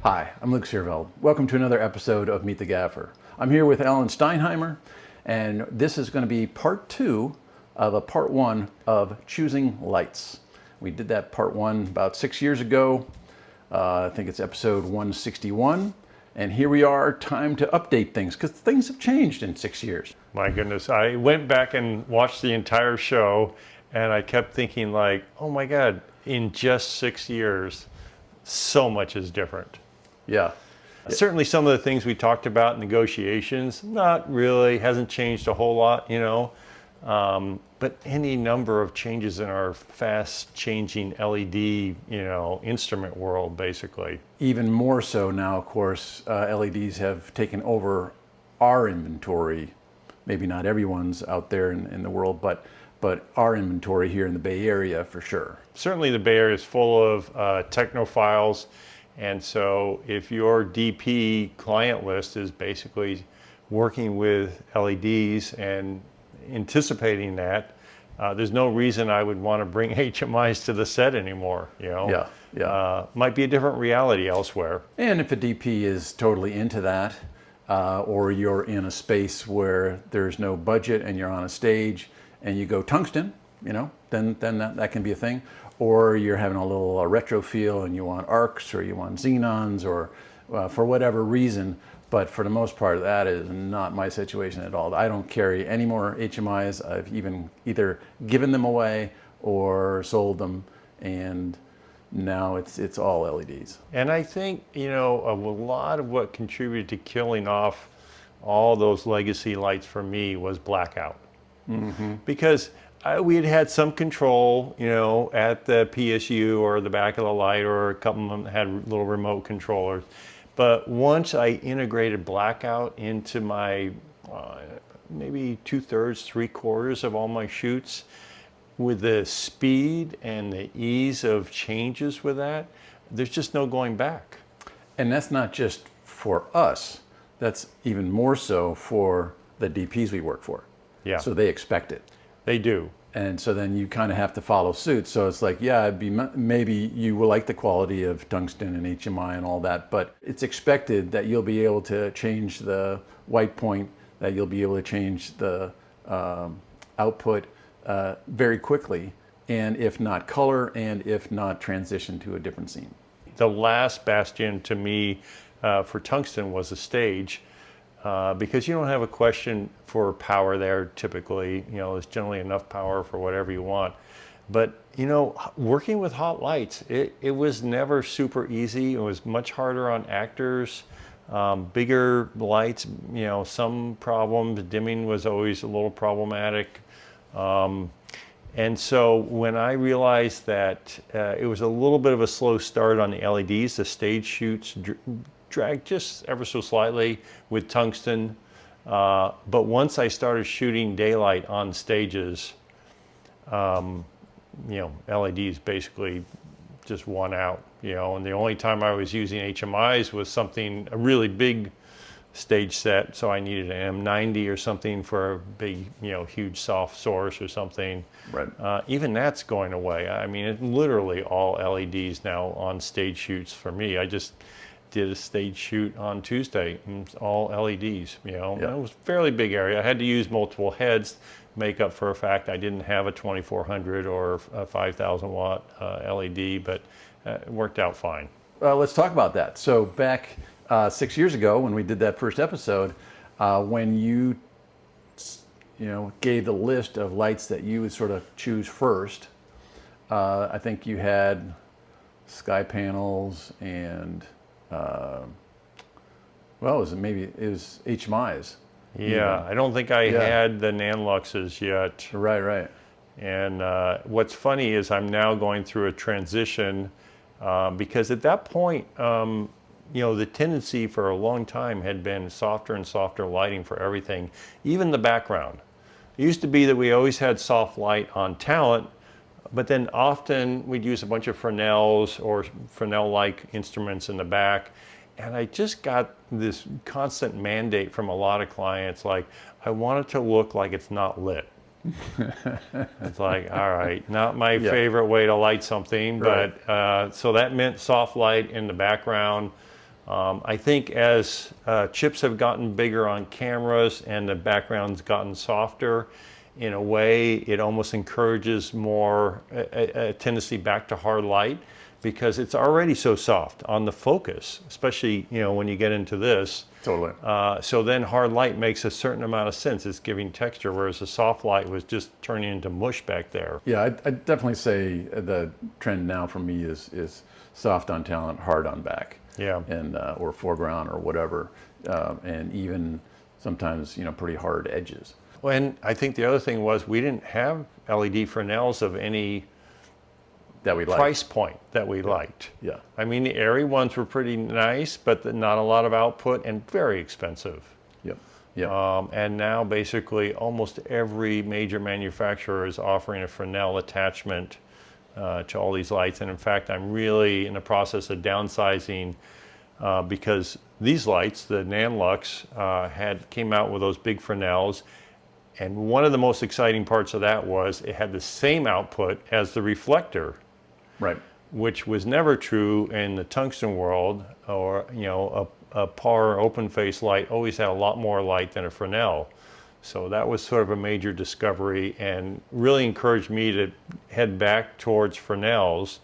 Hi, I'm Luke Searveld. Welcome to another episode of Meet the Gaffer. I'm here with Alan Steinheimer, and this is going to be part 2 of a part 1 of choosing lights. We did that part 1 about 6 years ago. I think it's episode 161. And here we are, time to update things, because things have changed in 6 years. My goodness, I went back and watched the entire show, and I kept thinking like, oh my God, in just 6 years, so much is different. Yeah. Certainly some of the things we talked about, negotiations, not really, hasn't changed a whole lot, but any number of changes in our fast changing LED, instrument world, basically. Even more so now, of course, LEDs have taken over our inventory. Maybe not everyone's out there in the world, but our inventory here in the Bay Area for sure. Certainly the Bay Area is full of technophiles. And so if your DP client list is basically working with LEDs and anticipating that, there's no reason I would want to bring HMIs to the set anymore, Yeah. Might be a different reality elsewhere. And if a DP is totally into that, or you're in a space where there's no budget and you're on a stage and you go tungsten, then that can be a thing. Or you're having a little retro feel and you want arcs or you want xenons or for whatever reason. But for the most part, that is not my situation at all. I don't carry any more HMIs. I've even either given them away or sold them, and now it's all LEDs. And I think, a lot of what contributed to killing off all those legacy lights for me was Blackout. Mm-hmm. Because we had some control, at the PSU or the back of the light, or a couple of them had little remote controllers. But once I integrated Blackout into my maybe 2/3, 3/4 of all my shoots, with the speed and the ease of changes with that, there's just no going back. And that's not just for us. That's even more so for the DPs we work for. Yeah. So they expect it. They do. And so then you kind of have to follow suit. So it's like, yeah, maybe you will like the quality of tungsten and HMI and all that, but it's expected that you'll be able to change the white point, that you'll be able to change the output very quickly, and if not color, and if not transition to a different scene. The last bastion to me for tungsten was a stage. Because you don't have a question for power there typically, there's generally enough power for whatever you want. But, working with hot lights, it was never super easy. It was much harder on actors, bigger lights, some problems. Dimming was always a little problematic. And so when I realized that it was a little bit of a slow start on the LEDs, the stage shoots dragged just ever so slightly with tungsten, but once I started shooting daylight on stages, LEDs basically just won out, and the only time I was using HMIs was a really big stage set, so I needed an M90 or something for a big, huge soft source or something. Right. Even that's going away. I mean, it's literally all LEDs now on stage shoots for me. I just did a stage shoot on Tuesday, and it's all LEDs, Yeah. It was a fairly big area. I had to use multiple heads, make up for a fact I didn't have a 2400 or a 5000 watt LED, but it worked out fine. Let's talk about that. So back 6 years ago when we did that first episode, when you gave the list of lights that you would sort of choose first, I think you had sky panels and it was HMIs. Yeah, even. I don't think I had the Nanluxes yet. Right. And what's funny is I'm now going through a transition because at that point, the tendency for a long time had been softer and softer lighting for everything, even the background. It used to be that we always had soft light on talent, but then often we'd use a bunch of fresnels or Fresnel-like instruments in the back. And I just got this constant mandate from a lot of clients, like, I want it to look like it's not lit. It's like, all right, not my favorite way to light something, right. But so that meant soft light in the background. I think as chips have gotten bigger on cameras and the background's gotten softer, in a way, it almost encourages more a tendency back to hard light because it's already so soft on the focus, especially when you get into this. Totally. So then hard light makes a certain amount of sense. It's giving texture, whereas the soft light was just turning into mush back there. Yeah, I'd definitely say the trend now for me is soft on talent, hard on back. Yeah. And or foreground or whatever, and even sometimes pretty hard edges. Well, and I think the other thing was we didn't have LED Fresnels of any That we like. price point that we liked. Yeah. I mean, the airy ones were pretty nice, but not a lot of output and very expensive. Yep. Yep. And now basically almost every major manufacturer is offering a Fresnel attachment to all these lights. And in fact, I'm really in the process of downsizing because these lights, the Nanlux, came out with those big Fresnels. And one of the most exciting parts of that was it had the same output as the reflector, Right. which was never true in the tungsten world. Or a PAR open face light always had a lot more light than a Fresnel. So that was sort of a major discovery and really encouraged me to head back towards Fresnels,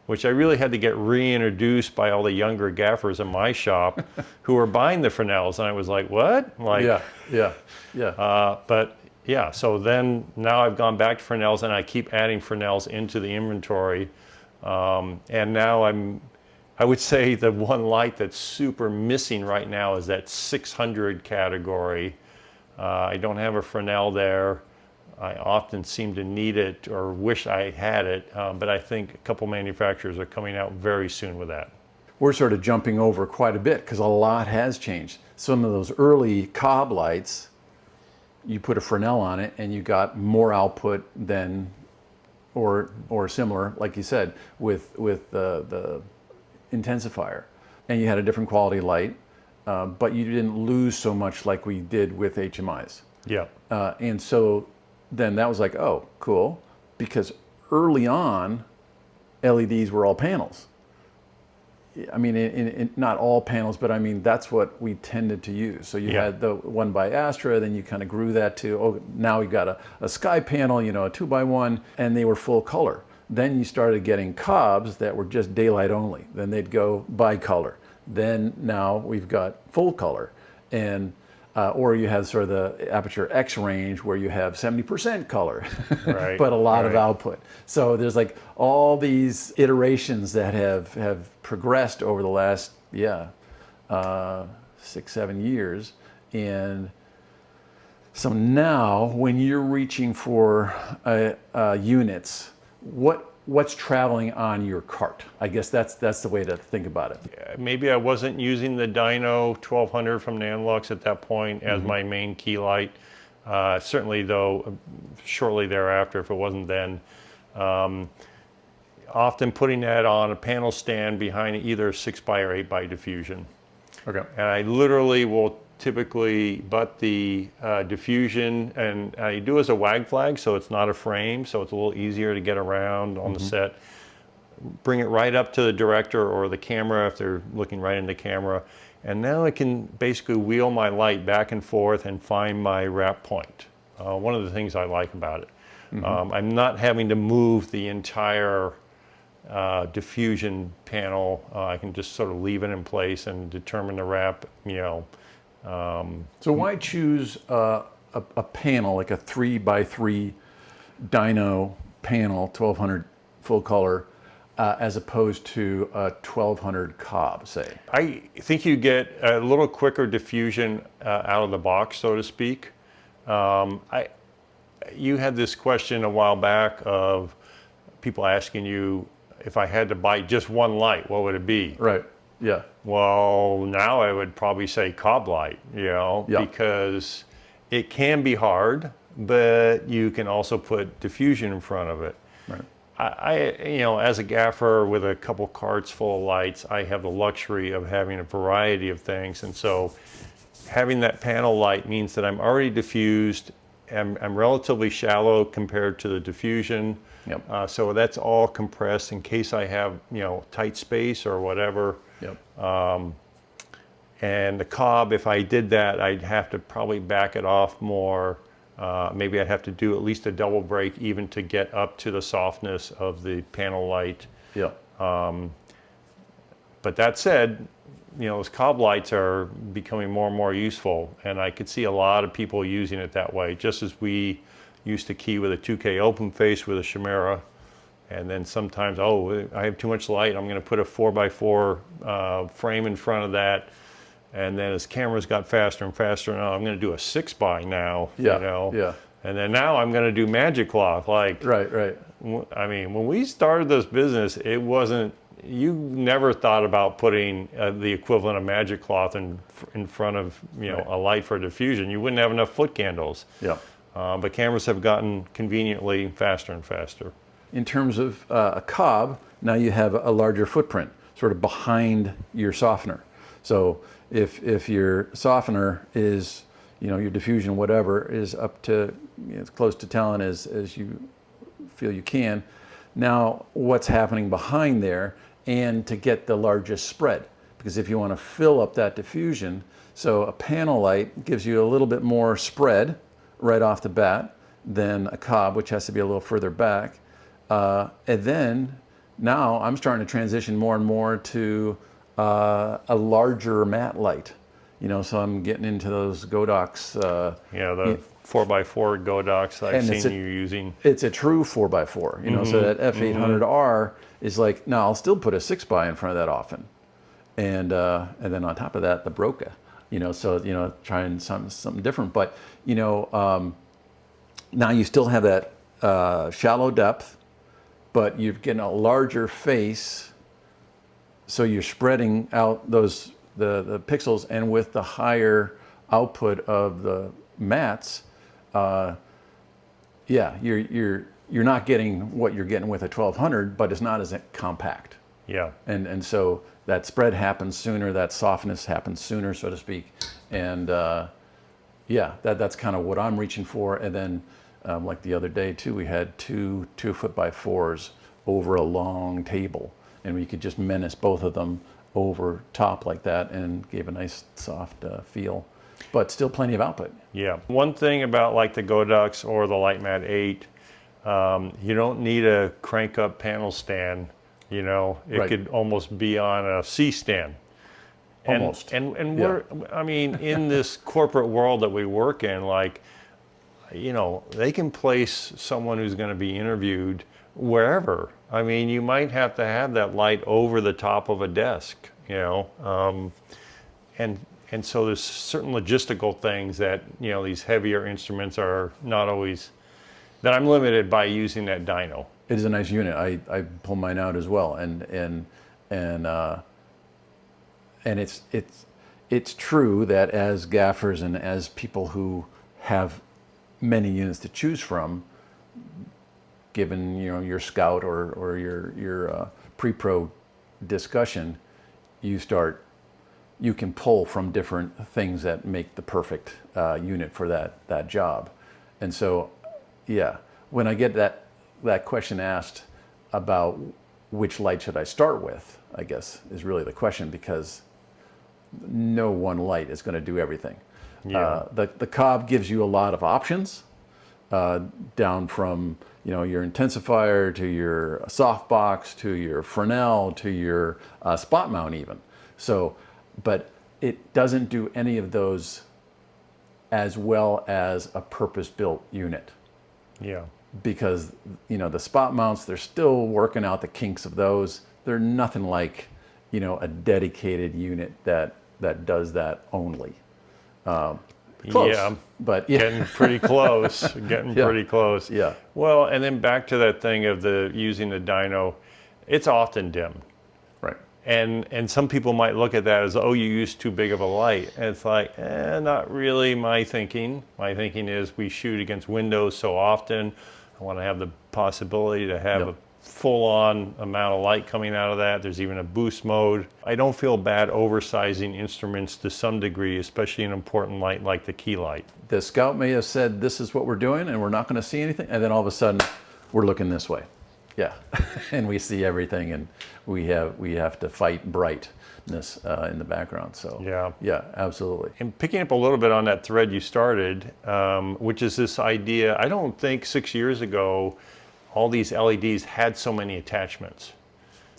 which I really had to get reintroduced by all the younger gaffers in my shop who were buying the Fresnels. And I was like, what? Yeah. But yeah, so then now I've gone back to Fresnels and I keep adding Fresnels into the inventory. And now I would say the one light that's super missing right now is that 600 category. I don't have a Fresnel there. I often seem to need it or wish I had it, but I think a couple manufacturers are coming out very soon with that. We're sort of jumping over quite a bit because a lot has changed. Some of those early Cobb lights, you put a Fresnel on it and you got more output than, or similar, like you said, with the intensifier, and you had a different quality light, but you didn't lose so much like we did with HMIs. Yeah. And so then that was like, oh, cool, because early on, LEDs were all panels. I mean, in not all panels, but I mean, that's what we tended to use. So you had the one by Astera, then you kind of grew that to, oh, now we've got a sky panel, a 2x1, and they were full color. Then you started getting Cobbs that were just daylight only. Then they'd go bicolor. Then now we've got full color. And or you have sort of the aperture X range where you have 70% color, Right, but a lot of right. output. So there's like all these iterations that have progressed over the last 6-7 years. And so now when you're reaching for units, what's traveling on your cart? I guess that's the way to think about it. Maybe I wasn't using the Dyno 1200 from Nanlux at that point as my main key light. Certainly though, shortly thereafter, if it wasn't then, often putting that on a panel stand behind either 6x or 8x diffusion. Okay. And I literally will typically butt the diffusion, and I do as a wag flag, so it's not a frame, so it's a little easier to get around on the set. Bring it right up to the director or the camera if they're looking right into camera, and now I can basically wheel my light back and forth and find my wrap point. One of the things I like about it. I'm not having to move the entire diffusion panel. I can just sort of leave it in place and determine the wrap, So why choose a panel, like a 3x3 Dyno panel, 1200 full color, as opposed to a 1200 Cobb, say? I think you get a little quicker diffusion out of the box, so to speak. You had this question a while back of people asking you, if I had to buy just one light, what would it be? Right. Yeah. Well, now I would probably say Cobb light, because it can be hard, but you can also put diffusion in front of it. Right. As a gaffer with a couple carts full of lights, I have the luxury of having a variety of things. And so having that panel light means that I'm already diffused, and I'm relatively shallow compared to the diffusion. Yep. So that's all compressed in case I have, tight space or whatever. Yep. And the cob, if I did that, I'd have to probably back it off more. Maybe I'd have to do at least a double break even to get up to the softness of the panel light. Yeah. But that said, those cob lights are becoming more and more useful, and I could see a lot of people using it that way, just as we used to key with a 2K open face with a Chimera, and then sometimes, oh, I have too much light, I'm going to put a 4x4 frame in front of that, and then as cameras got faster and faster, now I'm going to do a 6x now, Yeah. Yeah. and then now I'm going to do magic cloth. Like, Right. I mean, when we started this business, it wasn't, you never thought about putting the equivalent of magic cloth in front of a light for diffusion. You wouldn't have enough foot candles. Yeah. But cameras have gotten conveniently faster and faster. In terms of a cob, now you have a larger footprint, sort of behind your softener. So if your softener is, your diffusion, whatever, is up to as close to talent as you feel you can, now what's happening behind there, and to get the largest spread. Because if you want to fill up that diffusion, so a panel light gives you a little bit more spread right off the bat than a cob, which has to be a little further back. And then now I'm starting to transition more and more to a larger matte light. So I'm getting into those Godox. The 4x4 Godox I've seen you using. It's a true 4x4, so that F800R is like, no, I'll still put a 6x in front of that often. And then on top of that, the Brokeh, so, trying something different. But, now you still have that shallow depth, but you're getting a larger face. So you're spreading out the pixels, and with the higher output of the mattes, you're not getting what you're getting with a 1200, but it's not as compact. Yeah. And so that spread happens sooner, that softness happens sooner, so to speak. And that's kind of what I'm reaching for. And then like the other day too, we had two 2x4s over a long table, and we could just Menace both of them over top like that, and gave a nice soft feel, but still plenty of output. Yeah. One thing about like the Godox or the Lightmat 8, you don't need a crank up panel stand. It could almost be on a C stand. Almost. And we're, I mean, in this corporate world that we work in, like, they can place someone who's going to be interviewed wherever. I mean, you might have to have that light over the top of a desk, and so there's certain logistical things that, these heavier instruments are not always, that I'm limited by using that dyno. It is a nice unit. I pull mine out as well, and it's true that as gaffers and as people who have many units to choose from, given your Scout or your pre-pro discussion, you can pull from different things that make the perfect unit for that job. And so, when I get that question asked about which light should I start with, I guess is really the question, because no one light is going to do everything. Yeah. The cob gives you a lot of options, down from your intensifier to your softbox to your Fresnel to your spot mount even. So, but it doesn't do any of those as well as a purpose-built unit. Yeah. Because the spot mounts, they're still working out the kinks of those. They're nothing like a dedicated unit that does that only. Close, yeah, but getting pretty close. Pretty close. Yeah. Well, and then back to that thing of using the dyno, it's often dim. Right. And some people might look at that as, oh, you used too big of a light. And it's like, not really my thinking. My thinking is we shoot against windows so often. I want to have the possibility to have a full-on amount of light coming out of that. There's even a boost mode. I don't feel bad oversizing instruments to some degree, especially an important light like the key light. The Scout may have said, this is what we're doing, and we're not going to see anything. And then all of a sudden, we're looking this way. Yeah, and we see everything, and we have to fight brightness in the background. So yeah, absolutely. And picking up a little bit on that thread you started, which is this idea, I don't think 6 years ago all these LEDs had so many attachments.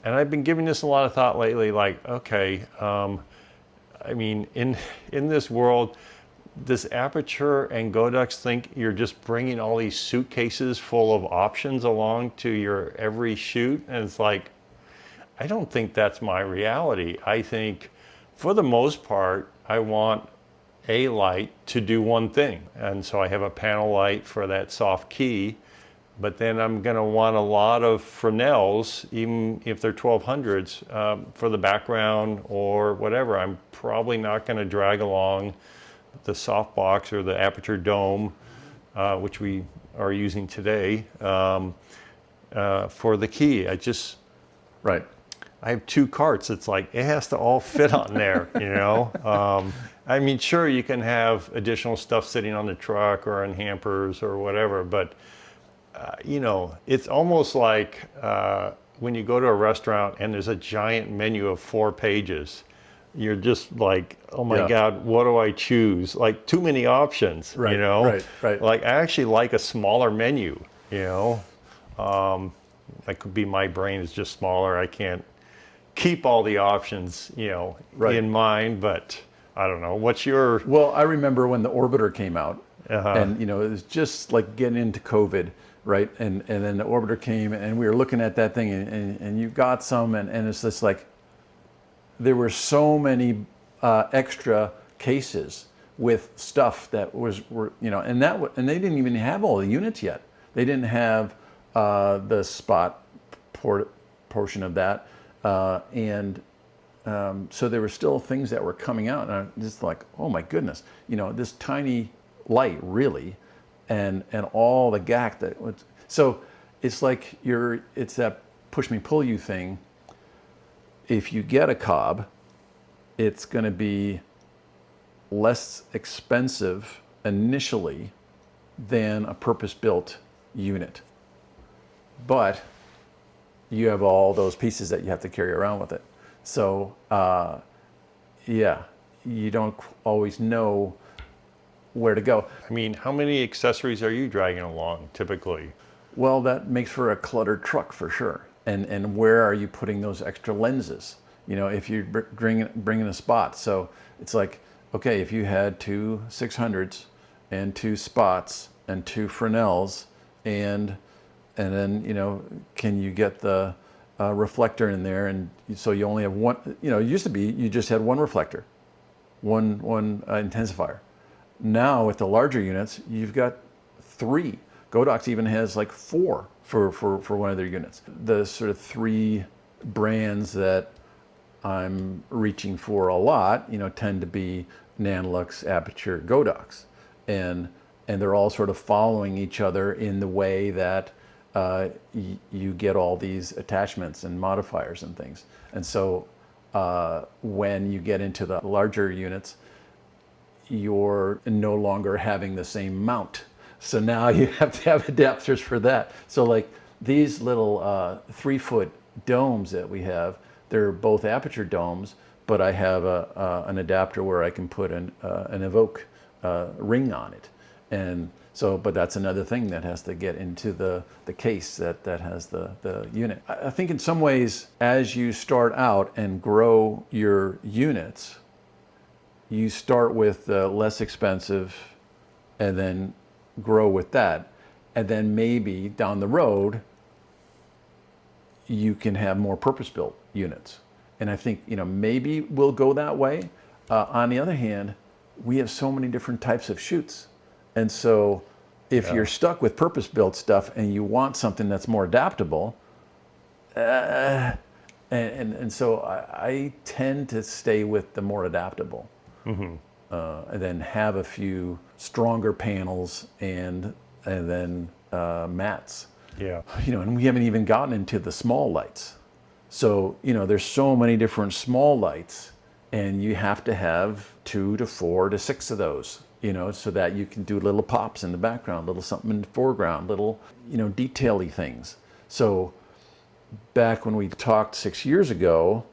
And I've been giving this a lot of thought lately, like, okay, I mean, in this world, does Aperture and Godox think you're just bringing all these suitcases full of options along to your every shoot? And it's like, I don't think that's my reality. I think, for the most part, I want a light to do one thing. And so I have a panel light for that soft key, but then I'm gonna want a lot of fresnels, even if they're 1200s, for the background or whatever. I'm probably not gonna drag along the softbox or the Aperture dome, which we are using today, for the key. Right. I have 2 carts. It's like, it has to all fit on there, you know? I mean, sure, you can have additional stuff sitting on the truck or in hampers or whatever, but you know, it's almost like when you go to a restaurant and there's a giant menu of 4 pages, you're just like, oh my God, what do I choose? Like, too many options, you know? Right. Like, I actually like a smaller menu, you know? That could be my brain is just smaller. I can't keep all the options, you know, in mind, but I don't know. What's your... Well, I remember when the Orbiter came out, and, you know, it was just like getting into COVID, right? And then the Orbiter came, and we were looking at that thing, and you got some, and it's just like, there were so many extra cases with stuff that were, you know, and they didn't even have all the units yet. They didn't have the spot portion of that, so there were still things that were coming out, and I'm just like, oh my goodness, you know, this tiny light really, and all the gack that was, so it's like it's that push me pull you thing. If you get a cob, it's going to be less expensive initially than a purpose-built unit, but you have all those pieces that you have to carry around with it. So yeah, you don't always know where to go. I mean, how many accessories are you dragging along typically? Well, that makes for a cluttered truck for sure. And where are you putting those extra lenses? You know, if you're bringing a spot. So it's like, okay, if you had 2 600s and 2 spots and 2 fresnels, and then, you know, can you get the reflector in there? And so you only have one, you know, it used to be you just had one reflector, one intensifier. Now with the larger units, you've got 3. Godox even has like 4 for one of their units. The sort of 3 brands that I'm reaching for a lot, you know, tend to be Nanlux, Aperture, Godox, and they're all sort of following each other in the way that you get all these attachments and modifiers and things. And so when you get into the larger units, you're no longer having the same mount. So now you have to have adapters for that. So like these little 3-foot domes that we have, they're both Aperture domes, but I have an adapter where I can put an Evoke ring on it. And so, but that's another thing that has to get into the case that has the unit. I think in some ways, as you start out and grow your units, you start with the less expensive and then grow with that. And then maybe down the road, you can have more purpose-built units. And I think, you know, maybe we'll go that way. On the other hand, we have so many different types of shoots. And so if you're stuck with purpose-built stuff and you want something that's more adaptable, and so I tend to stay with the more adaptable. Mm-hmm. And then have a few stronger panels and then mats. Yeah. You know, and we haven't even gotten into the small lights. So, you know, there's so many different small lights, and you have to have 2 to 4 to 6 of those, you know, so that you can do little pops in the background, little something in the foreground, little, you know, detail-y things. So back when we talked 6 years ago,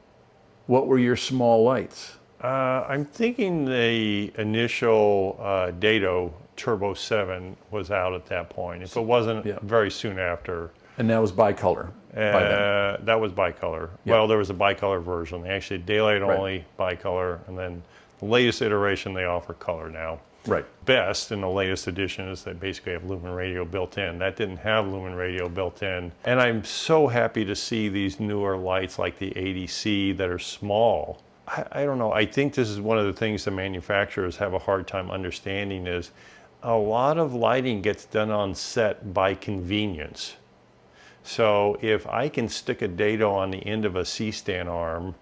what were your small lights? I'm thinking the initial Dado Turbo 7 was out at that point. If it wasn't very soon after. And that was bicolor by then. That was bicolor. Yeah. Well, there was a bicolor version. They actually daylight only, bicolor, and then the latest iteration they offer color now. Right. Best in the latest edition is they basically have lumen radio built in. That didn't have lumen radio built in. And I'm so happy to see these newer lights like the 80C that are small. I don't know. I think this is one of the things the manufacturers have a hard time understanding is a lot of lighting gets done on set by convenience. So if I can stick a dado on the end of a C-stand arm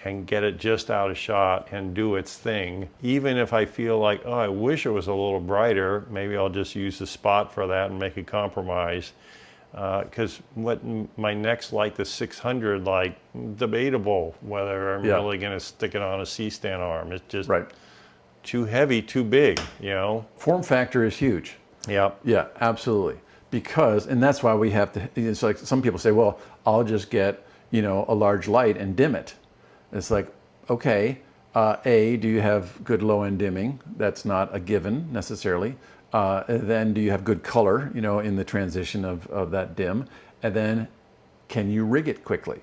and get it just out of shot and do its thing, even if I feel like, oh, I wish it was a little brighter, maybe I'll just use the spot for that and make a compromise. Because what my next light, the 600, like, debatable whether I'm really going to stick it on a C-stand arm. It's just too heavy, too big, you know? Form factor is huge. Yeah. Yeah, absolutely. Because, and that's why we have to, it's like some people say, well, I'll just get, you know, a large light and dim it. It's like, okay, A, do you have good low-end dimming? That's not a given necessarily. Then do you have good color, you know, in the transition of that dim? And then can you rig it quickly?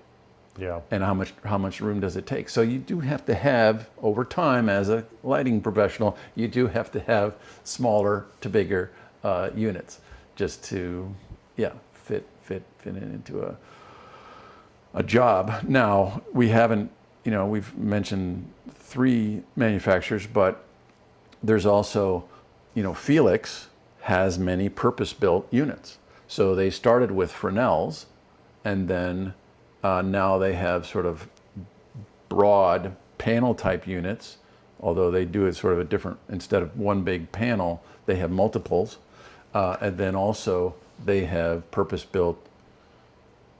Yeah. And how much room does it take? So you do have to have, over time as a lighting professional, you do have to have smaller to bigger units just to, fit it into a job. Now, we haven't, you know, we've mentioned 3 manufacturers, but there's also, you know, Fiilex has many purpose-built units. So they started with fresnels, and then now they have sort of broad panel-type units, although they do it sort of a different, instead of one big panel, they have multiples. And then also they have purpose-built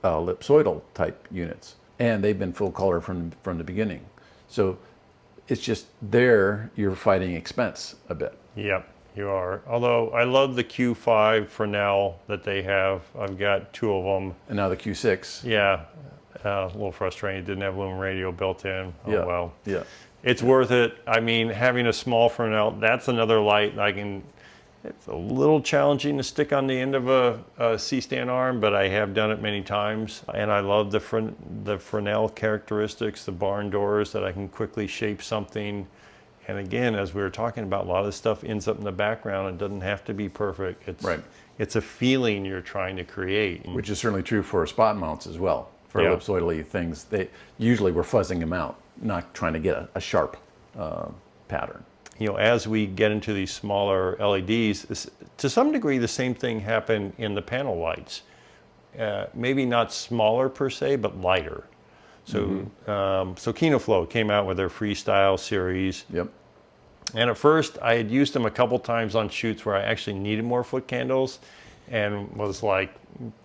ellipsoidal type units. And they've been full color from the beginning. So it's just there you're fighting expense a bit. Yep, you are. Although I love the Q5 Fresnel that they have. I've got 2 of them. And now the Q6. Yeah, a little frustrating. It didn't have lumen radio built in. Oh, well. Yeah. It's worth it. I mean, having a small Fresnel, that's another light I can... It's a little challenging to stick on the end of a C-stand arm, but I have done it many times. And I love the Fresnel characteristics, the barn doors, that I can quickly shape something. And again, as we were talking about, a lot of this stuff ends up in the background. It doesn't have to be perfect. It's a feeling you're trying to create. Which is certainly true for spot mounts as well. For ellipsoidally things, usually we're fuzzing them out, not trying to get a sharp pattern. You know, as we get into these smaller LEDs, to some degree, the same thing happened in the panel lights. Maybe not smaller per se, but lighter. So, so KinoFlow came out with their Freestyle series. Yep. And at first, I had used them a couple times on shoots where I actually needed more foot candles, and was like,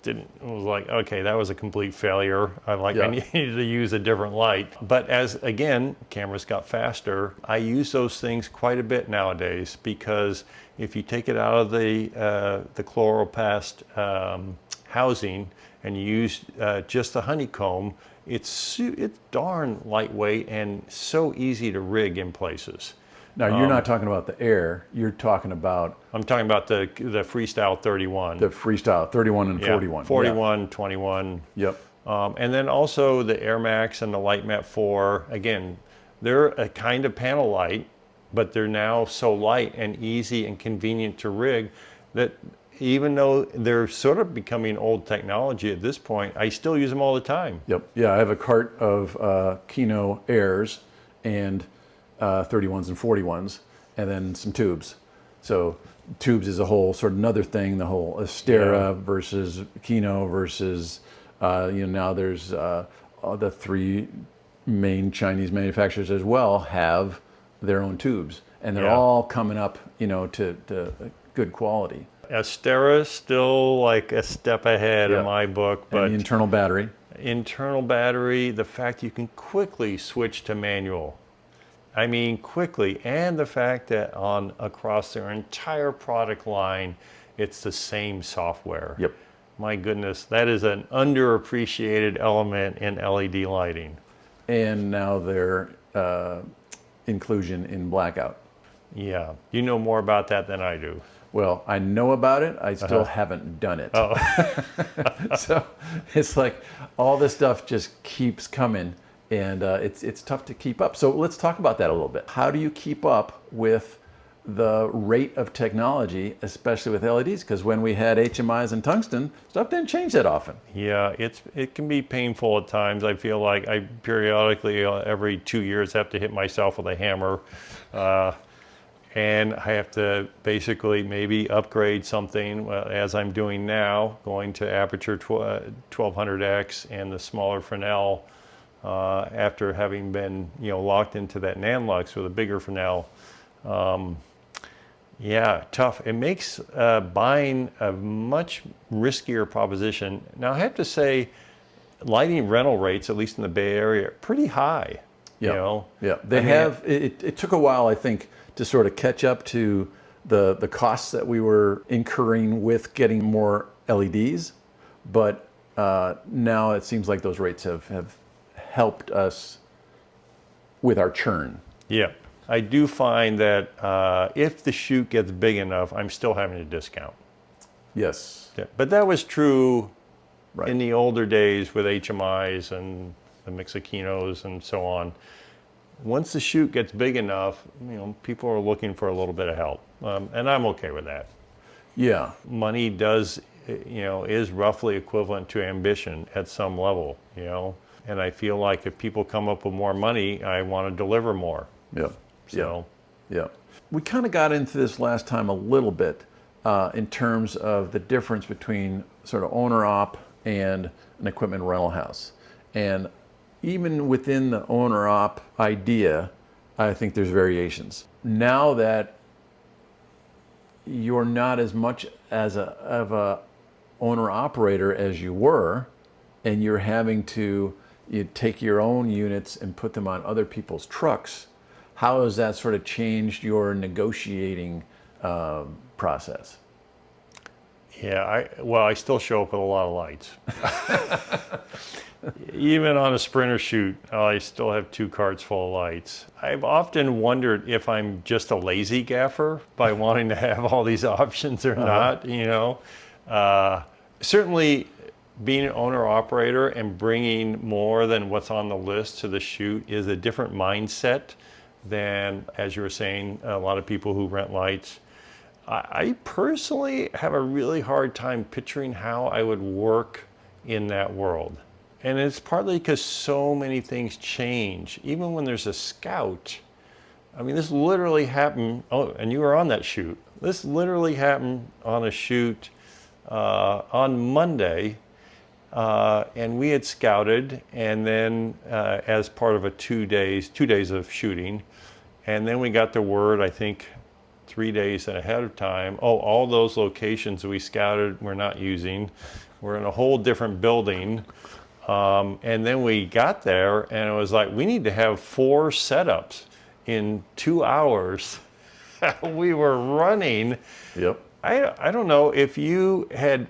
okay, that was a complete failure. I needed to use a different light. But as, again, cameras got faster, I use those things quite a bit nowadays, because if you take it out of the chloroplast housing and you use just the honeycomb, it's darn lightweight and so easy to rig in places. Now, you're not talking about the Air, you're talking about... I'm talking about the Freestyle 31. The Freestyle 31 and 41. 41, 21. Yep. And then also the Air Max and the LightMat 4. Again, they're a kind of panel light, but they're now so light and easy and convenient to rig that even though they're sort of becoming old technology at this point, I still use them all the time. Yep. Yeah, I have a cart of Kino Airs and 31s and 41s, and then some tubes. So tubes is a whole sort of another thing, the whole Astera versus Kino versus, now there's the 3 main Chinese manufacturers as well have their own tubes, and they're all coming up, to good quality. Astera still like a step ahead in my book, but and the internal battery. The fact you can quickly switch to manual. I mean, quickly, and the fact that across their entire product line, it's the same software. Yep. My goodness, that is an underappreciated element in LED lighting. And now their inclusion in Blackout. Yeah, you know more about that than I do. Well, I know about it. I still haven't done it. Oh, So it's like all this stuff just keeps coming, and it's tough to keep up. So let's talk about that a little bit. How do you keep up with the rate of technology, especially with LEDs? Because when we had HMIs and tungsten, stuff didn't change that often. yeah, it can be painful at times. I feel like I periodically, every 2 years, have to hit myself with a hammer. And I have to basically maybe upgrade something, as I'm doing now, going to aperture 1200X and the smaller Fresnel, after having been locked into that Nanlux with a bigger Fresnel. Yeah, tough. It makes buying a much riskier proposition. Now I have to say, lighting rental rates, at least in the Bay Area, are pretty high. Yeah, yeah. They have. It took a while, I think, to sort of catch up to the costs that we were incurring with getting more LEDs, but now it seems like those rates have helped us with our churn. Yeah, I do find that if the shoot gets big enough, I'm still having to discount. Yes. Yeah, but that was true Right. in the older days with HMIs and the Mixaquinos and so on. Once the shoot gets big enough, people are looking for a little bit of help, and I'm okay with that. Yeah. Money does, is roughly equivalent to ambition at some level, and I feel like if people come up with more money, I want to deliver more. Yeah. So, Yeah. We kind of got into this last time a little bit in terms of the difference between sort of owner-op and an equipment rental house. And even within the owner-op idea, I think there's variations. Now that you're not as much of a owner-operator as you were, and you're having to take your own units and put them on other people's trucks, how has that sort of changed your negotiating process? yeah, I still show up with a lot of lights. Even on a sprinter shoot, I still have 2 carts full of lights. I've often wondered if I'm just a lazy gaffer by wanting to have all these options or not, Certainly, being an owner-operator and bringing more than what's on the list to the shoot is a different mindset than, as you were saying, a lot of people who rent lights. I personally have a really hard time picturing how I would work in that world. And it's partly because so many things change. Even when there's a scout, I mean, this literally happened. Oh, and you were on that shoot. This literally happened on a shoot on Monday. And we had scouted, and then as part of a 2 days of shooting. And then we got the word, I think, 3 days ahead of time, all those locations we scouted we're not using. We're in a whole different building. And then we got there, and it was like, we need to have 4 setups in 2 hours. We were running. Yep. I don't know if you had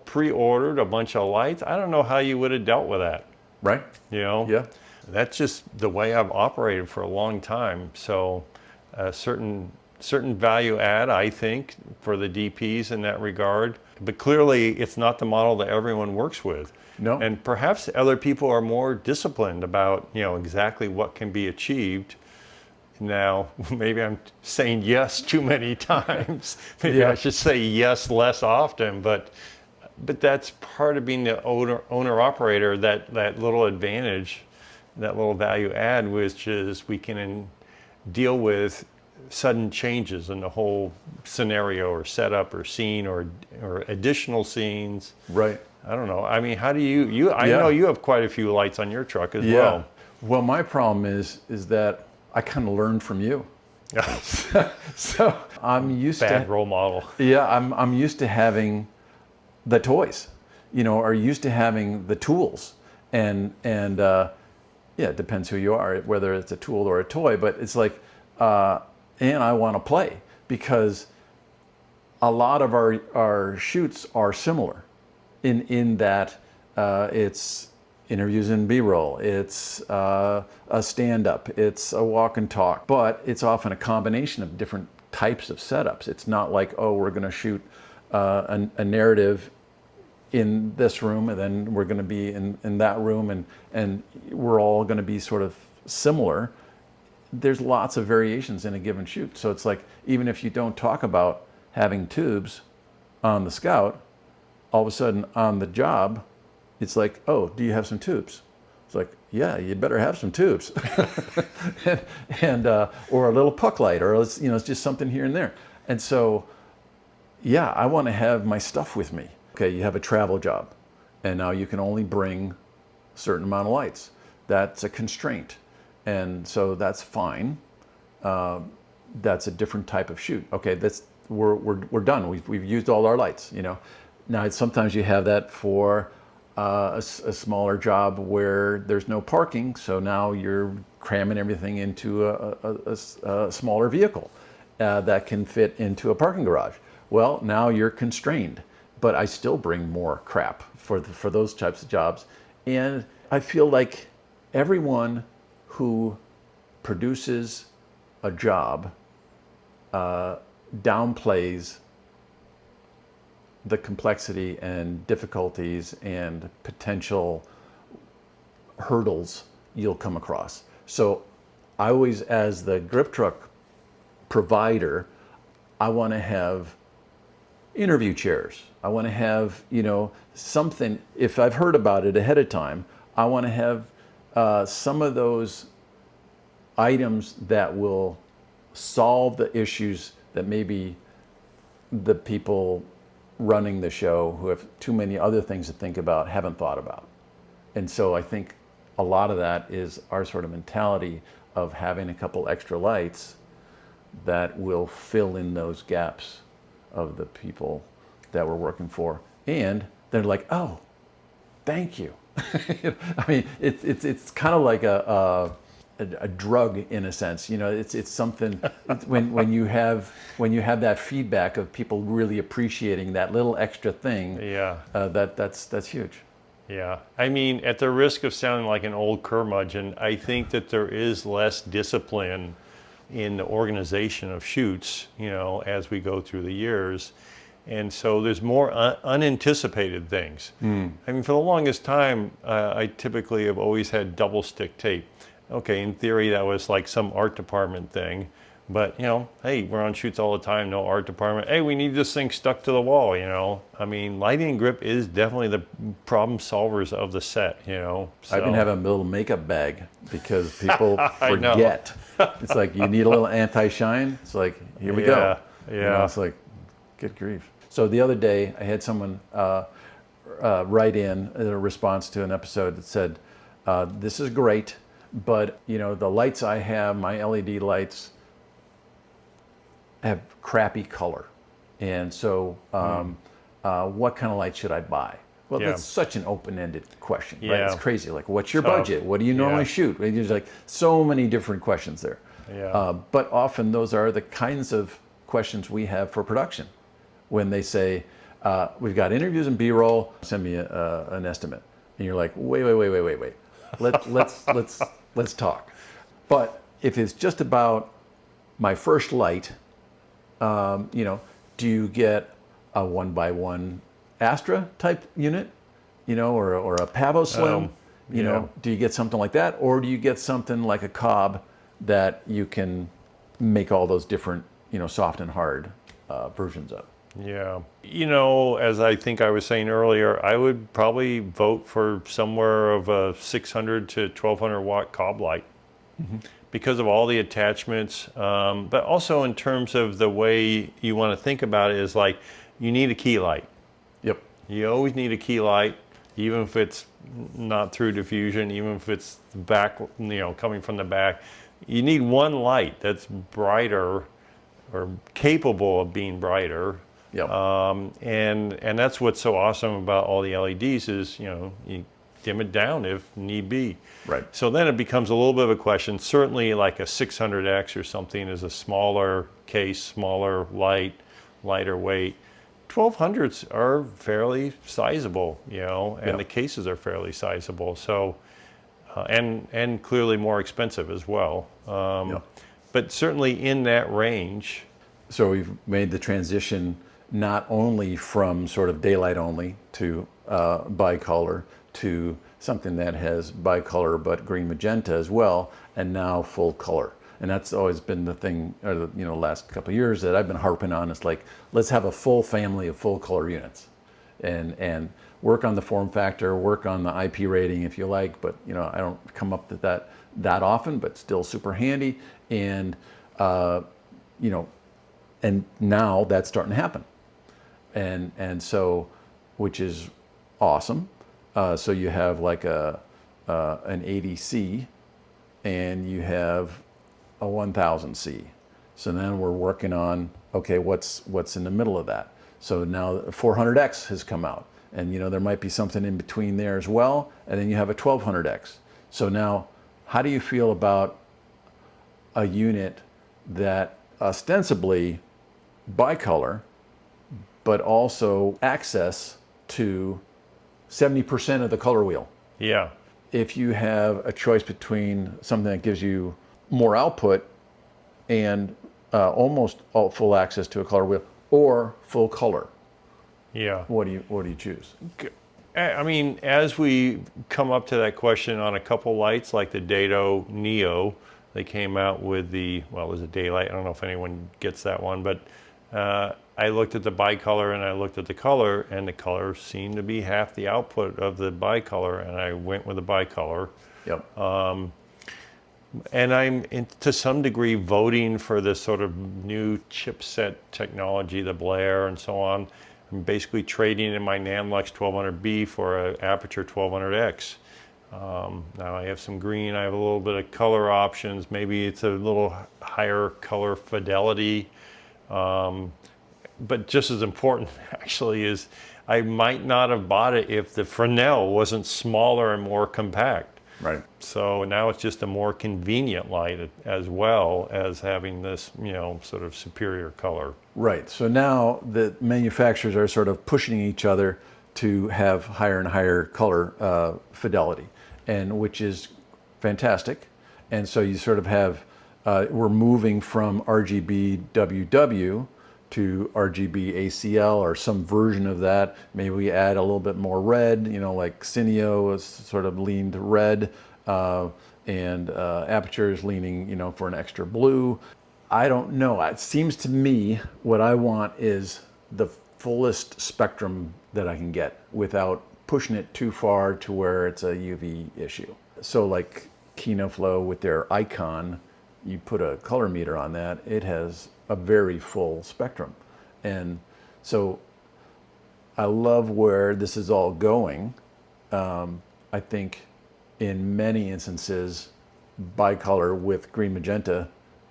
pre-ordered a bunch of lights. I don't know how you would have dealt with that. Right. Yeah. That's just the way I've operated for a long time. So a certain value add, I think, for the DPs in that regard. But clearly, it's not the model that everyone works with. No. And perhaps other people are more disciplined about, exactly what can be achieved. Now, maybe I'm saying yes too many times. Maybe I should say yes less often. But that's part of being the owner-operator, that little advantage, that little value add, which is we can deal with sudden changes in the whole scenario or setup or scene or additional scenes. Right. I don't know. I mean, how do you I know you have quite a few lights on your truck as well. Well, my problem is that I kind of learned from you. So I'm used Bad to role model. Yeah, I'm used to having the toys, or used to having the tools, and it depends who you are, whether it's a tool or a toy. But it's like, and I want to play because a lot of our shoots are similar. in that it's interviews and B-roll, it's a stand-up, it's a walk and talk, but it's often a combination of different types of setups. It's not like, oh, we're going to shoot a narrative in this room, and then we're going to be in that room, and we're all going to be sort of similar. There's lots of variations in a given shoot. So it's like, even if you don't talk about having tubes on the Scout, all of a sudden on the job, it's like, oh, do you have some tubes? It's like, yeah, you better have some tubes. and or a little puck light, or it's, it's just something here and there. And so, yeah, I want to have my stuff with me. Okay, you have a travel job, and now you can only bring a certain amount of lights. That's a constraint, and so that's fine. That's a different type of shoot. Okay, we're done. We've used all our lights. Now sometimes you have that for a smaller job where there's no parking, so now you're cramming everything into a smaller vehicle that can fit into a parking garage. Well, now you're constrained. But I still bring more crap for those types of jobs. And I feel like everyone who produces a job downplays the complexity and difficulties and potential hurdles you'll come across. So I always, as the grip truck provider, I want to have interview chairs. I want to have, something, if I've heard about it ahead of time, I want to have some of those items that will solve the issues that maybe the people running the show, who have too many other things to think about, haven't thought about. And so I think a lot of that is our sort of mentality of having a couple extra lights that will fill in those gaps of the people that we're working for. And they're like, oh, thank you. I mean, it's kind of like a drug in a sense. It's something when you have that feedback of people really appreciating that little extra thing. Yeah. That's huge. Yeah. I mean, at the risk of sounding like an old curmudgeon, I think that there is less discipline in the organization of shoots, as we go through the years. And so there's more unanticipated things. I mean, for the longest time, I typically have always had double stick tape. Okay, in theory, that was like some art department thing. But, hey, we're on shoots all the time, no art department. Hey, we need this thing stuck to the wall, I mean, lighting and grip is definitely the problem solvers of the set, So. I've been having a little makeup bag because people forget. It's like, you need a little anti-shine. It's like, here we go. Yeah. It's like, good grief. So the other day, I had someone write in a response to an episode that said, this is great, but, the lights I have, my LED lights, have crappy color. And so what kind of light should I buy? Well, that's such an open-ended question, right? It's crazy. Like, what's your budget? What do you normally shoot? There's like so many different questions there. But often those are the kinds of questions we have for production. When they say, we've got interviews and B-roll, send me an estimate. And you're like, wait. Let's talk. But if it's just about my first light, do you get a 1x1 Astera type unit, or a Pavo Slim? Do you get something like that? Or do you get something like a Cobb that you can make all those different, soft and hard versions of? Yeah. As I think I was saying earlier, I would probably vote for somewhere of a 600 to 1200 watt Cobb light because of all the attachments. But also in terms of the way you want to think about it is like, you need a key light. Yep. You always need a key light, even if it's not through diffusion, even if it's back, coming from the back. You need one light that's brighter or capable of being brighter. Yep. And that's what's so awesome about all the LEDs is, you dim it down if need be. Right. So then it becomes a little bit of a question. Certainly like a 600X or something is a smaller case, smaller light, lighter weight. 1200s are fairly sizable, you know, and Yeah. the cases are fairly sizable. So, and clearly more expensive as well. Yeah. But certainly in that range. So we've made the transition not only from sort of daylight only to bicolor to something that has bicolor but green magenta as well, and now full color. And that's always been the thing, or the, you know, last couple of years that I've been harping on. It's like, let's have a full family of full color units, and work on the form factor, work on the IP rating if you like. But you know, I don't come up with that often, but still super handy. And you know, and now that's starting to happen, and so, which is awesome. So you have like an 80C, and you have a 1000C. So then we're working on, okay, what's in the middle of that. So now 400X has come out, and you know there might be something in between there as well. And then you have a 1200X. So now, how do you feel about a unit that ostensibly bicolor, but also access to 70% of the color wheel? Yeah. If you have a choice between something that gives you more output and almost full access to a color wheel, or full color, Yeah. what do you choose? I mean, as we come up to that question on a couple lights, like the Dado Neo, they came out with it was a daylight. I don't know if anyone gets that one, but I looked at the bicolor and I looked at the color, and the color seemed to be half the output of the bicolor, and I went with the bicolor. Yep. And I'm, to some degree, voting for this sort of new chipset technology, the Blair and so on. I'm basically trading in my Nanlux 1200B for an Aperture 1200X. Now I have some green, I have a little bit of color options. Maybe it's a little higher color fidelity. But just as important, actually, is I might not have bought it if the Fresnel wasn't smaller and more compact. Right. So now it's just a more convenient light, as well as having this, you know, sort of superior color. Right. So now the manufacturers are sort of pushing each other to have higher and higher color fidelity, and which is fantastic. And so you sort of have, we're moving from RGB WW to RGB ACL or some version of that. Maybe we add a little bit more red, you know, like Cineo is sort of leaned red, and Aperture is leaning, you know, for an extra blue. I don't know. It seems to me what I want is the fullest spectrum that I can get without pushing it too far to where it's a UV issue. So like KinoFlow with their Icon, you put a color meter on that, it has a very full spectrum. And so I love where this is all going. I think in many instances, bicolor with green magenta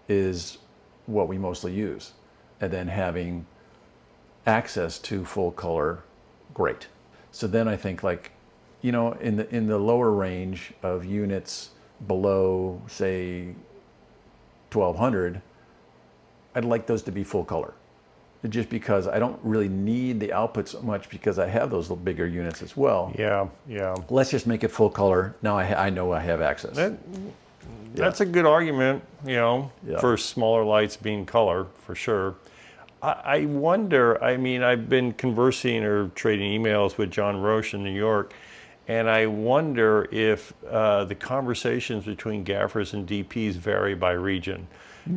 is what we mostly use. And then having access to full color, great. So then I think, like, you know, in the lower range of units below, say, 1200, I'd like those to be full color, just because I don't really need the output so much because I have those little bigger units as well. Yeah, yeah. Let's just make it full color. Now I know I have access. That's a good argument, you know, Yeah. for smaller lights being color, for sure. I wonder, I mean, I've been conversing or trading emails with John Roche in New York, and I wonder if the conversations between gaffers and DPs vary by region.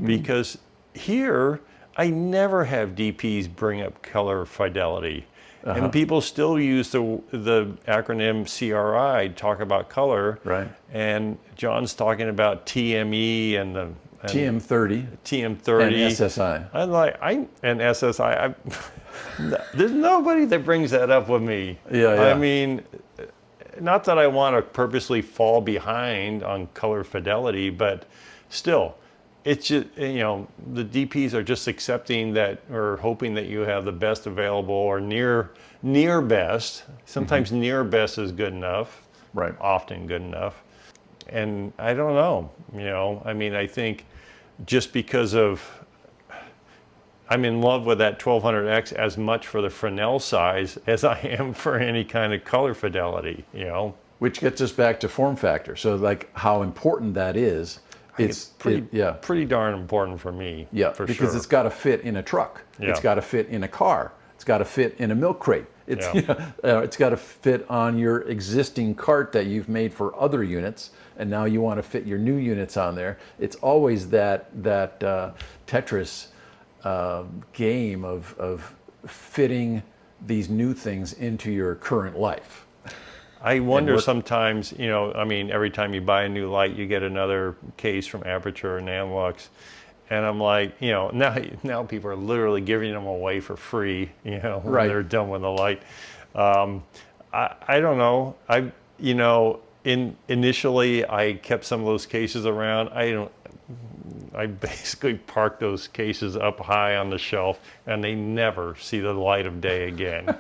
Because here, I never have DPs bring up color fidelity. And people still use the acronym CRI to talk about color. Right. And John's talking about TME and TM30 TM30 and SSI. And SSI. There's nobody that brings that up with me. Yeah, yeah. I mean, not that I want to purposely fall behind on color fidelity, but still, it's just, you know, the DPs are just accepting that or hoping that you have the best available or near best. Sometimes near best is good enough. Right. Often good enough. And I don't know, you know, I mean, I think just because of, I'm in love with that 1200X as much for the Fresnel size as I am for any kind of color fidelity, you know. Which gets us back to form factor. So like how important that is. It's pretty darn important for me. Yeah, for because sure. it's got to fit in a truck. Yeah. It's got to fit in a car. It's got to fit in a milk crate. It's Yeah. it's got to fit on your existing cart that you've made for other units, and now you want to fit your new units on there. It's always that Tetris game of fitting these new things into your current life. I wonder sometimes, you know, I mean, every time you buy a new light, you get another case from Aperture or Nanlux. And I'm like, you know, now people are literally giving them away for free, you know, when they're done with the light. I don't know. You know, initially I kept some of those cases around. I basically parked those cases up high on the shelf, and they never see the light of day again.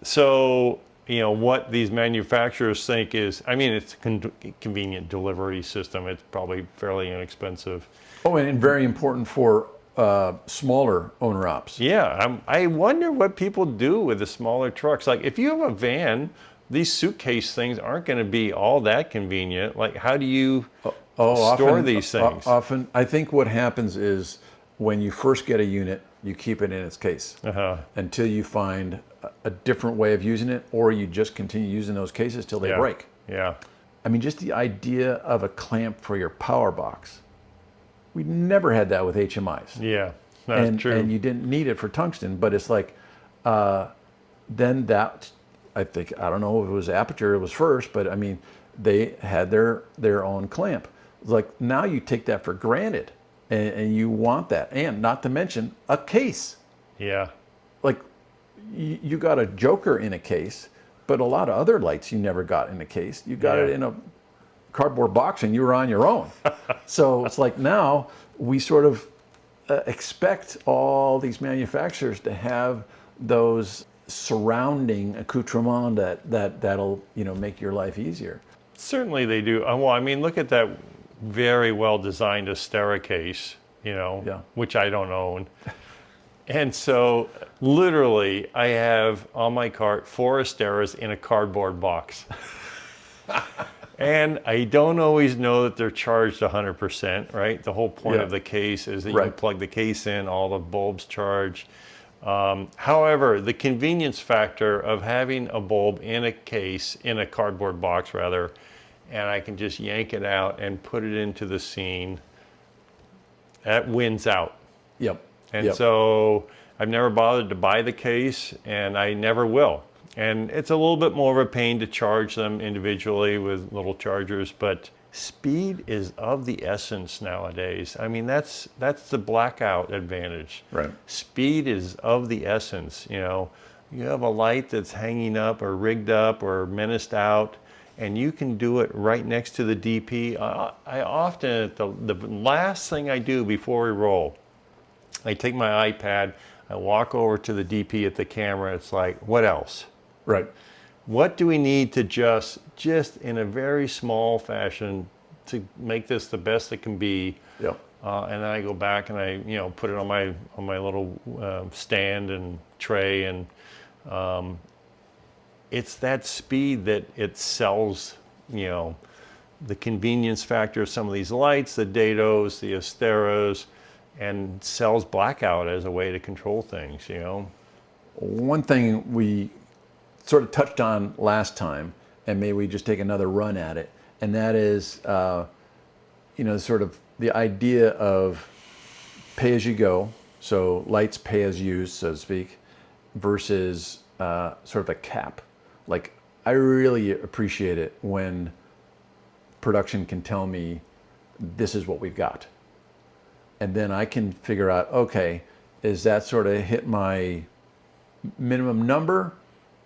So, you know, what these manufacturers think is, I mean, it's a convenient delivery system. It's probably fairly inexpensive. Oh, and very important for smaller owner-ops. Yeah, I wonder what people do with the smaller trucks. Like, if you have a van, these suitcase things aren't going to be all that convenient. Like, how do you store these things? Often, I think what happens is when you first get a unit, you keep it in its case until you find a different way of using it, or you just continue using those cases till they break. Yeah. I mean, just the idea of a clamp for your power box. We never had that with HMIs. Yeah, that's true. And you didn't need it for tungsten, but it's like, then that, I think, I don't know if it was Aperture, it was first, but I mean, they had their own clamp. It's like, now you take that for granted, and you want that. And not to mention a case. Yeah. Like, you got a Joker in a case, but a lot of other lights you never got in a case. You got it in a cardboard box and you were on your own. So it's like now we sort of expect all these manufacturers to have those surrounding accoutrements that'll, you know, make your life easier. Certainly they do. Well, I mean, look at that very well designed Astera case, you know, which I don't own. And so literally I have on my cart 4 Asteras in a cardboard box. And I don't always know that they're charged 100%, right? The whole point of the case is that you plug the case in, all the bulbs charge. However, the convenience factor of having a bulb in a case, in a cardboard box rather, and I can just yank it out and put it into the scene, that wins out. Yep. And so I've never bothered to buy the case, and I never will. And it's a little bit more of a pain to charge them individually with little chargers, but speed is of the essence nowadays. I mean, that's the Blackout advantage. Right. Speed is of the essence, you know. You have a light that's hanging up or rigged up or menaced out, and you can do it right next to the DP. I often, the last thing I do before we roll, I take my iPad, I walk over to the DP at the camera. It's like, what else? Right. What do we need to just in a very small fashion to make this the best it can be? Yep. And then I go back and I, you know, put it on my little stand and tray, and it's that speed that it sells, you know, the convenience factor of some of these lights, the Dados, the Asteras, and sells Blackout as a way to control things, you know. One thing we sort of touched on last time, and maybe we just take another run at it, and that is, you know, sort of the idea of pay as you go, so lights pay as used, so to speak, versus sort of a cap. Like, I really appreciate it when production can tell me this is what we've got. And then I can figure out, okay, is that sort of hit my minimum number?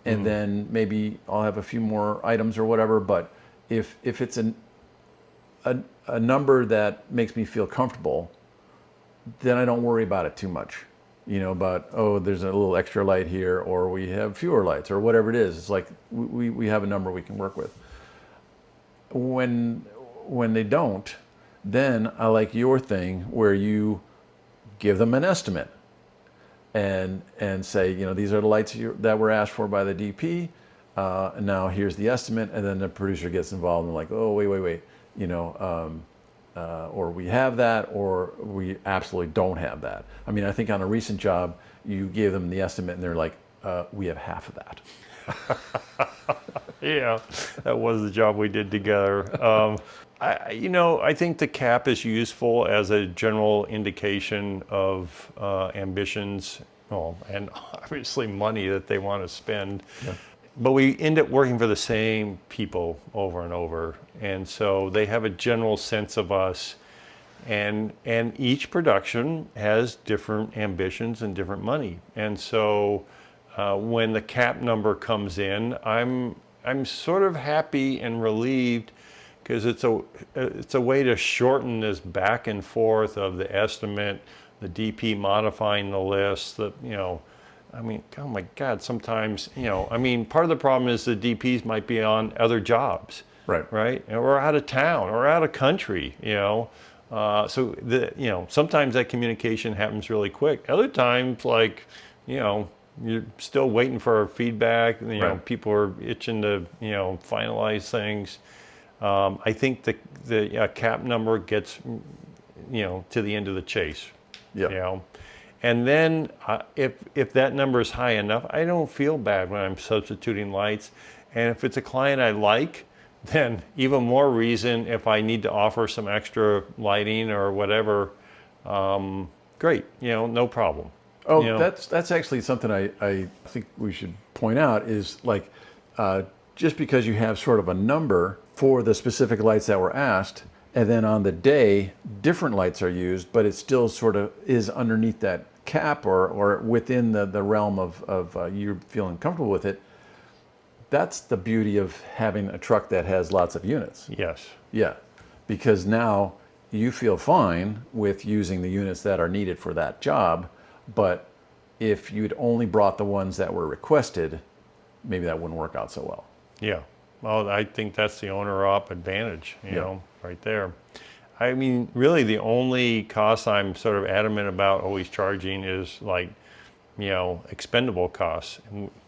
And then maybe I'll have a few more items or whatever. But if it's a number that makes me feel comfortable, then I don't worry about it too much. You know, about, oh, there's a little extra light here, or we have fewer lights, or whatever it is. It's like we have a number we can work with. When they don't, then I like your thing where you give them an estimate. and say, these are the lights that were asked for by the DP, and now here's the estimate, and then the producer gets involved and like, oh, wait, or we have that, or we absolutely don't have that. I mean, I think on a recent job, you gave them the estimate, and they're like, we have half of that. Yeah, that was the job we did together. I think the cap is useful as a general indication of ambitions, and obviously money that they want to spend. Yeah. But we end up working for the same people over and over, and so they have a general sense of us. And each production has different ambitions and different money, and so when the cap number comes in, I'm sort of happy and relieved, because it's a way to shorten this back and forth of the estimate, the DP modifying the list. I mean, oh my God, sometimes, part of the problem is the DPs might be on other jobs, right, or out of town or out of country, so sometimes that communication happens really quick. Other times, you're still waiting for feedback. People are itching to finalize things. I think the cap number gets to the end of the chase. Yeah. And then if that number is high enough, I don't feel bad when I'm substituting lights. And if it's a client I like, then even more reason if I need to offer some extra lighting or whatever. Great, no problem. Oh, that's actually something I think we should point out is just because you have sort of a number for the specific lights that were asked, and then on the day, different lights are used, but it still sort of is underneath that cap or within the realm of you feeling comfortable with it. That's the beauty of having a truck that has lots of units. Yes. Yeah, because now you feel fine with using the units that are needed for that job. But if you'd only brought the ones that were requested, maybe that wouldn't work out so well. Yeah. Well, I think that's the owner-op advantage, right there. I mean, really the only cost I'm sort of adamant about always charging is expendable costs.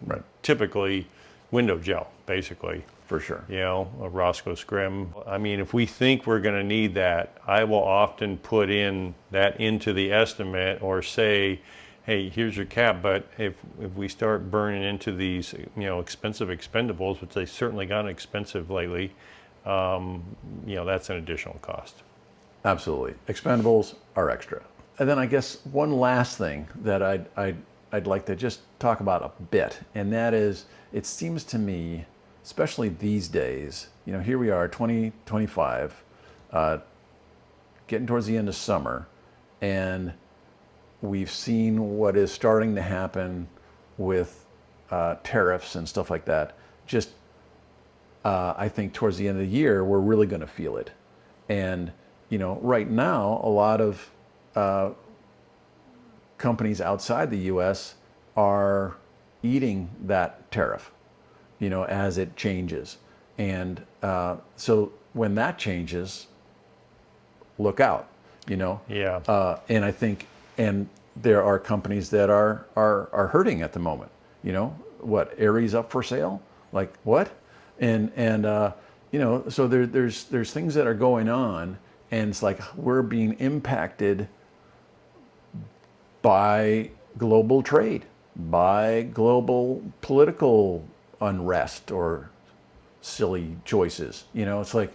Right. Typically window gel, basically. For sure. A Roscoe scrim. I mean, if we think we're going to need that, I will often put in that into the estimate or say, hey, here's your cap, but if we start burning into these, expensive expendables, which they certainly gotten expensive lately, that's an additional cost. Absolutely. Expendables are extra. And then I guess one last thing that I'd like to just talk about a bit, and that is, it seems to me, especially these days, here we are, 2025, getting towards the end of summer, and we've seen what is starting to happen with tariffs and stuff like that. Just, I think towards the end of the year, we're really going to feel it. And, right now, a lot of companies outside the U.S. are eating that tariff, as it changes. And so when that changes, look out, Yeah. And I think, and there are companies that are hurting at the moment. What, Aries up for sale? Like what? And so there's things that are going on, and it's like we're being impacted by global trade, by global political unrest or silly choices. It's like,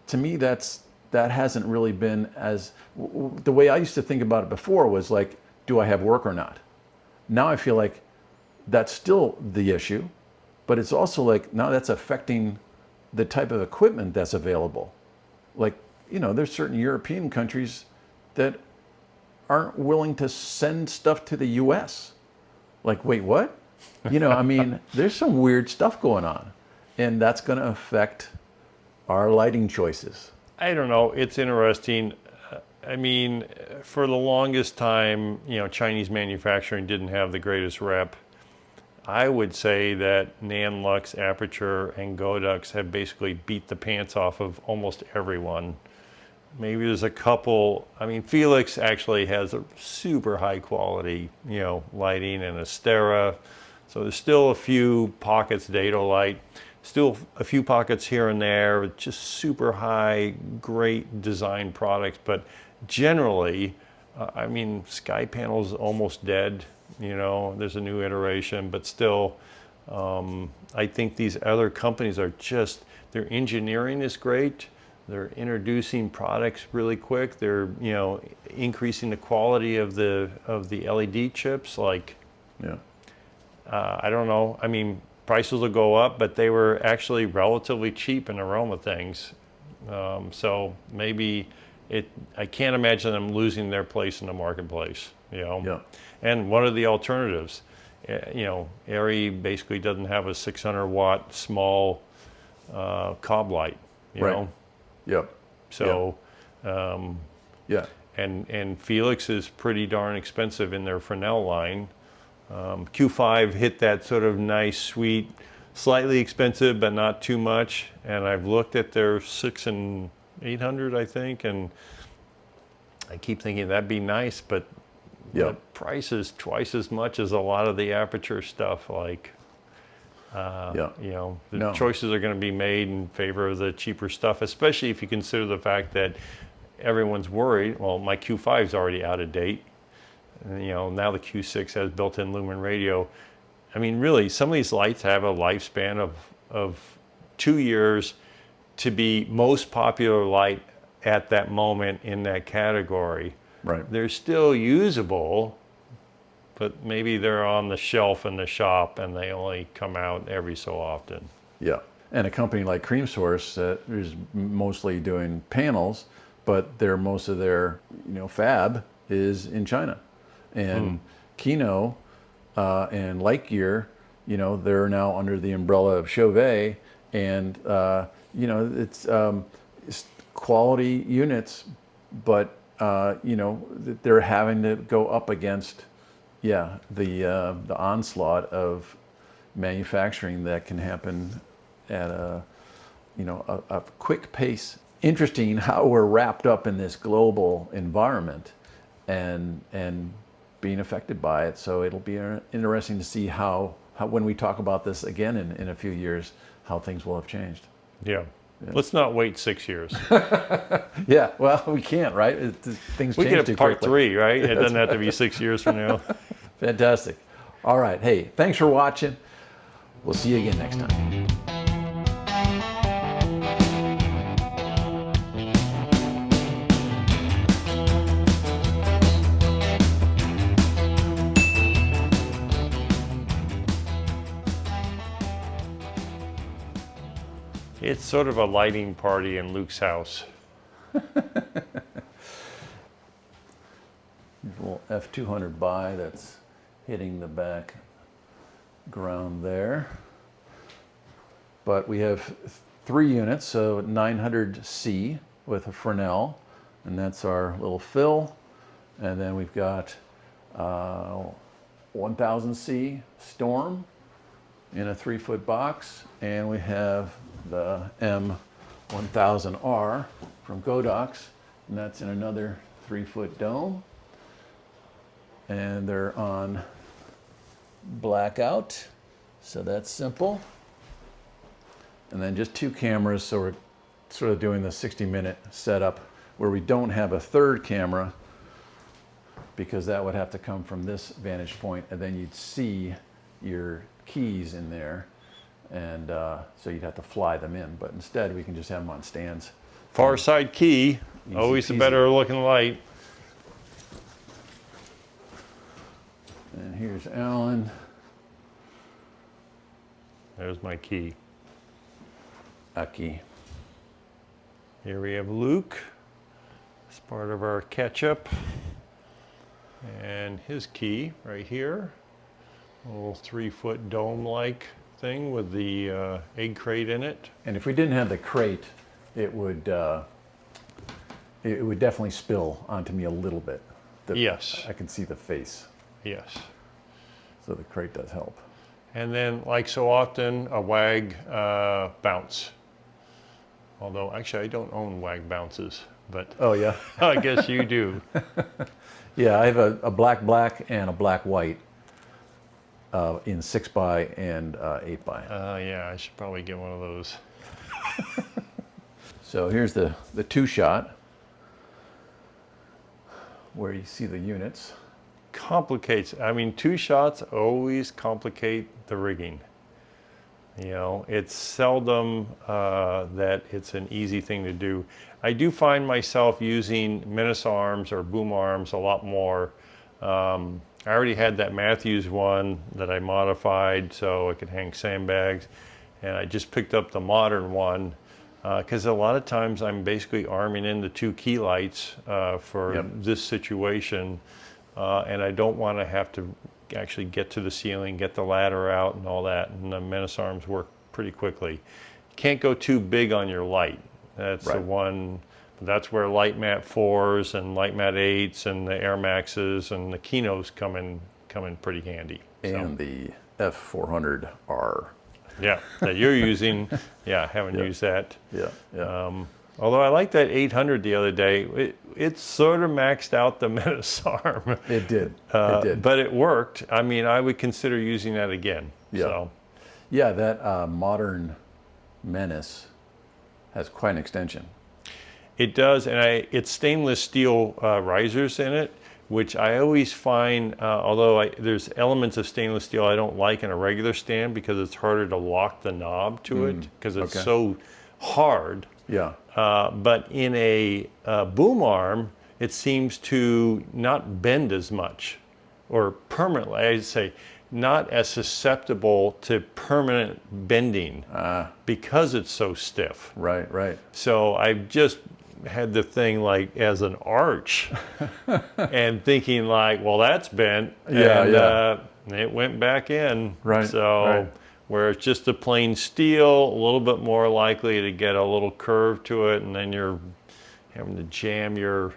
to me, that hasn't really been as, the way I used to think about it before was like, do I have work or not? Now I feel like that's still the issue, but it's also like, now that's affecting the type of equipment that's available. Like, there's certain European countries that aren't willing to send stuff to the US. Like, wait, what? There's some weird stuff going on, and that's going to affect our lighting choices. I don't know. It's interesting. For the longest time, Chinese manufacturing didn't have the greatest rep. I would say that Nanlux, Aperture, and Godox have basically beat the pants off of almost everyone. maybe there's a couple. I mean, Fiilex actually has a super high quality, lighting, and Astera. So there's still a few pockets, data light, still a few pockets here and there, with just super high, great design products. But generally, I mean, Sky Panel's almost dead. There's a new iteration, but still, I think these other companies are just, their engineering is great. They're introducing products really quick. They're, increasing the quality of the LED chips. Like, Yeah. I don't know. I mean, prices will go up, but they were actually relatively cheap in the realm of things. So maybe I can't imagine them losing their place in the marketplace. Yeah. And what are the alternatives? Airy basically doesn't have a 600 watt small cob light. Right. Yep. So, Yeah. and Fiilex is pretty darn expensive in their Fresnel line. Q5 hit that sort of nice, sweet, slightly expensive, but not too much. And I've looked at their 6 and 800, I think, and I keep thinking that'd be nice, but the price is twice as much as a lot of the aperture stuff. Like, the choices are going to be made in favor of the cheaper stuff, especially if you consider the fact that everyone's worried. Well, my Q5 is already out of date. And, now the Q6 has built-in lumen radio. I mean, really, some of these lights have a lifespan of 2 years to be most popular light at that moment in that category. Right. They're still usable, but maybe they're on the shelf in the shop and they only come out every so often. Yeah. And a company like Cream Source that is mostly doing panels, but most of their fab is in China. And Kino and Lightgear, they're now under the umbrella of Chauvet, and it's quality units, but they're having to go up against the onslaught of manufacturing that can happen at a quick pace. Interesting how we're wrapped up in this global environment and being affected by it. So it'll be interesting to see how when we talk about this again in a few years, how things will have changed. Yeah. Let's not wait 6 years. Yeah, well, we can't, right? Things we change get too a part quickly. 3, right? It doesn't have to be 6 years from now. Fantastic. All right. Hey, thanks for watching. We'll see you again next time. It's sort of a lighting party in Luke's house. Little F200 by that's hitting the back ground there. But we have 3 units, so 900C with a Fresnel, and that's our little fill. And then we've got 1000C Storm in a 3-foot box, and we have the M1000R from Godox, and that's in another 3-foot dome. And they're on Blackout, so that's simple. And then just 2 cameras, so we're sort of doing the 60-minute setup where we don't have a third camera, because that would have to come from this vantage point, and then you'd see your keys in there, and so you'd have to fly them in. But instead, we can just have them on stands. Far side key, always the better looking light. And here's Alan. There's my key. Aki. Here we have Luke as part of our catch-up. And his key right here. A little 3-foot dome-like thing with the egg crate in it. And if we didn't have the crate, it would definitely spill onto me a little bit. Yes. I can see the face. Yes. So the crate does help. And then, like so often, a WAG bounce. Although actually I don't own wag bounces, but Oh yeah. I guess you do. Yeah, I have a black and a black white in 6x and 8x. Yeah, I should probably get one of those. So here's the 2-shot where you see the units. Complicates. I mean, 2 shots always complicate the rigging. You know, it's seldom that it's an easy thing to do. I do find myself using Menace arms or boom arms a lot more. I already had that Matthews one that I modified so I could hang sandbags, and I just picked up the modern one because a lot of times I'm basically arming in the 2 key lights for this situation, and I don't want to have to actually get to the ceiling, get the ladder out and all that, and the Menace arms work pretty quickly. You can't go too big on your light. That's the one. That's where Light Mat 4s and Light Mat 8s and the Air Maxes and the Kinos come in pretty handy. And the F400R. Yeah, that you're using. Yeah, haven't used that. Yeah. Although I liked that 800 the other day. It sort of maxed out the Menace arm. It did. It did. But it worked. I mean, I would consider using that again. Yeah. So. Yeah, that modern Menace has quite an extension. It does, and it's stainless steel risers in it, which I always find, although there's elements of stainless steel I don't like in a regular stand because it's harder to lock the knob to it because it's so hard. Yeah. But in a boom arm, it seems to not bend as much, or permanently, I'd say, not as susceptible to permanent bending because it's so stiff. Right. So I've just had the thing like as an arch and thinking like, well, that's bent. And it went back in. Right. So where it's just a plain steel, a little bit more likely to get a little curve to it, and then you're having to jam your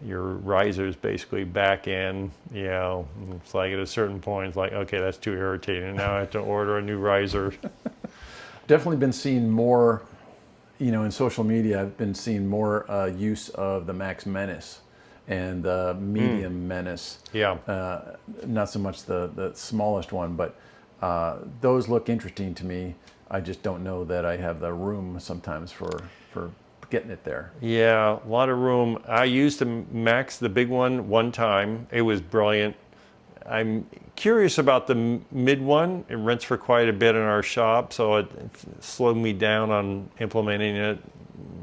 risers basically back in. It's like at a certain point, it's like, okay, that's too irritating. Now I have to order a new riser. Definitely been seeing more, in social media, I've been seeing more use of the Max Menace and the medium Menace. Yeah. Not so much the smallest one, but those look interesting to me. I just don't know that I have the room sometimes for getting it there. Yeah, a lot of room. I used the Max, the big one time. It was brilliant. I'm curious about the mid one. It rents for quite a bit in our shop, so it slowed me down on implementing it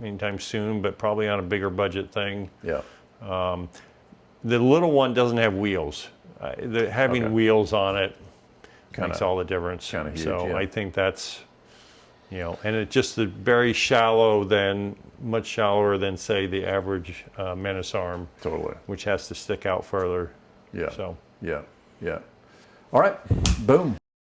anytime soon, but probably on a bigger budget thing. Yeah. The little one doesn't have wheels. Having wheels on it makes all the difference. Kind of huge, so I think that's, and it's just very shallow, much shallower than, say, the average Menace arm. Totally. Which has to stick out further. Yeah. So. Yeah. All right. Boom.